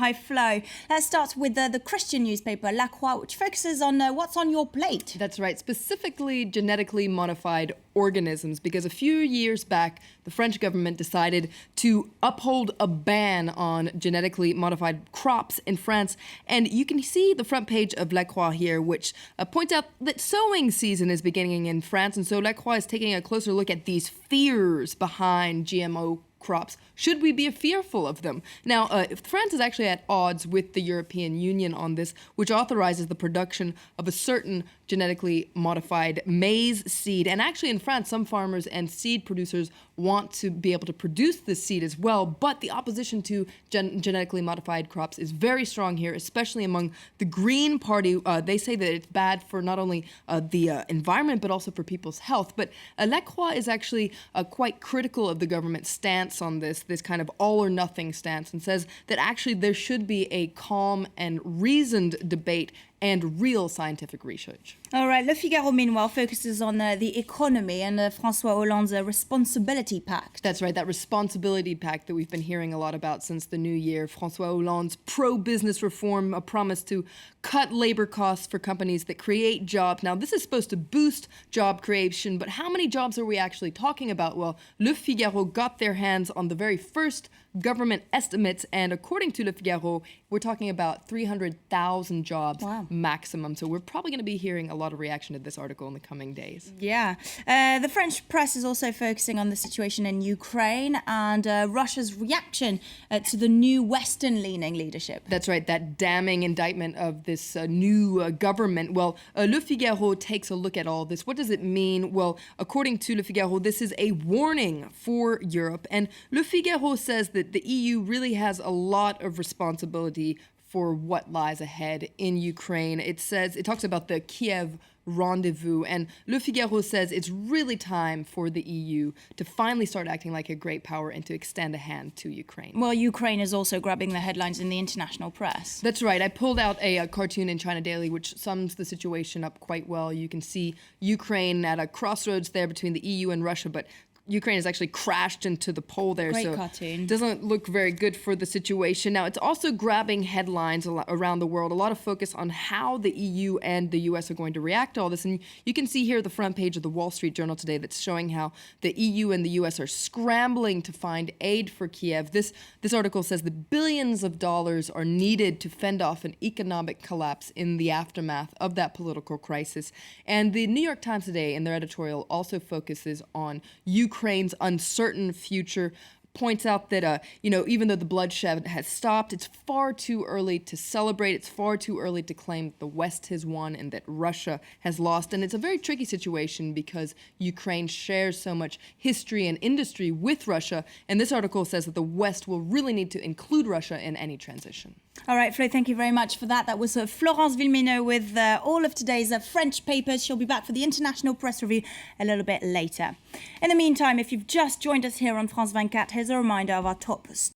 Hi, Flo. Let's start with the Christian newspaper, La Croix, which focuses on what's on your plate. That's right, specifically genetically modified organisms, because a few years back, the French government decided to uphold a ban on genetically modified crops in France. And you can see the front page of La Croix here, which points out that sowing season is beginning in France. And so La Croix is taking a closer look at these fears behind GMO crops. Should we be fearful of them? Now, France is actually at odds with the European Union on this, which authorizes the production of a certain genetically modified maize seed. And actually in France, some farmers and seed producers want to be able to produce this seed as well, but the opposition to genetically modified crops is very strong here, especially among the Green Party. They say that it's bad for not only the environment, but also for people's health. But La Croix is actually quite critical of the government's stance on this kind of all or nothing stance, and says that actually there should be a calm and reasoned debate and real scientific research. All right, Le Figaro, meanwhile, focuses on the economy and François Hollande's Responsibility Pact. That's right, that Responsibility Pact that we've been hearing a lot about since the new year. François Hollande's pro-business reform, a promise to cut labor costs for companies that create jobs. Now, this is supposed to boost job creation, but how many jobs are we actually talking about? Well, Le Figaro got their hands on the very first government estimates, and according to Le Figaro, we're talking about 300,000 jobs. Wow. Maximum. So we're probably going to be hearing a lot of reaction to this article in the coming days. Yeah. The French press is also focusing on the situation in Ukraine and Russia's reaction to the new Western-leaning leadership. That's right, that damning indictment of this new government. Well, Le Figaro takes a look at all this. What does it mean? Well, according to Le Figaro, this is a warning for Europe. And Le Figaro says that the EU really has a lot of responsibility for what lies ahead in Ukraine. It talks about the Kiev rendezvous, and Le Figaro says it's really time for the EU to finally start acting like a great power and to extend a hand to Ukraine. Well, Ukraine is also grabbing the headlines in the international press. That's right. I pulled out a cartoon in China Daily which sums the situation up quite well. You can see Ukraine at a crossroads there between the EU and Russia, but Ukraine has actually crashed into the pole there. Great so cartoon. It doesn't look very good for the situation. Now, it's also grabbing headlines around the world. A lot of focus on how the EU and the US are going to react to all this. And you can see here the front page of the Wall Street Journal today that's showing how the EU and the US are scrambling to find aid for Kiev. This article says that billions of dollars are needed to fend off an economic collapse in the aftermath of that political crisis. And the New York Times today, in their editorial, also focuses on Ukraine's uncertain future, points out that, even though the bloodshed has stopped, it's far too early to celebrate. It's far too early to claim that the West has won and that Russia has lost. And it's a very tricky situation because Ukraine shares so much history and industry with Russia. And this article says that the West will really need to include Russia in any transition. All right, Flo, thank you very much for that. That was Florence Villeminot with all of today's French papers. She'll be back for the International Press Review a little bit later. In the meantime, if you've just joined us here on France 24, here's a reminder of our top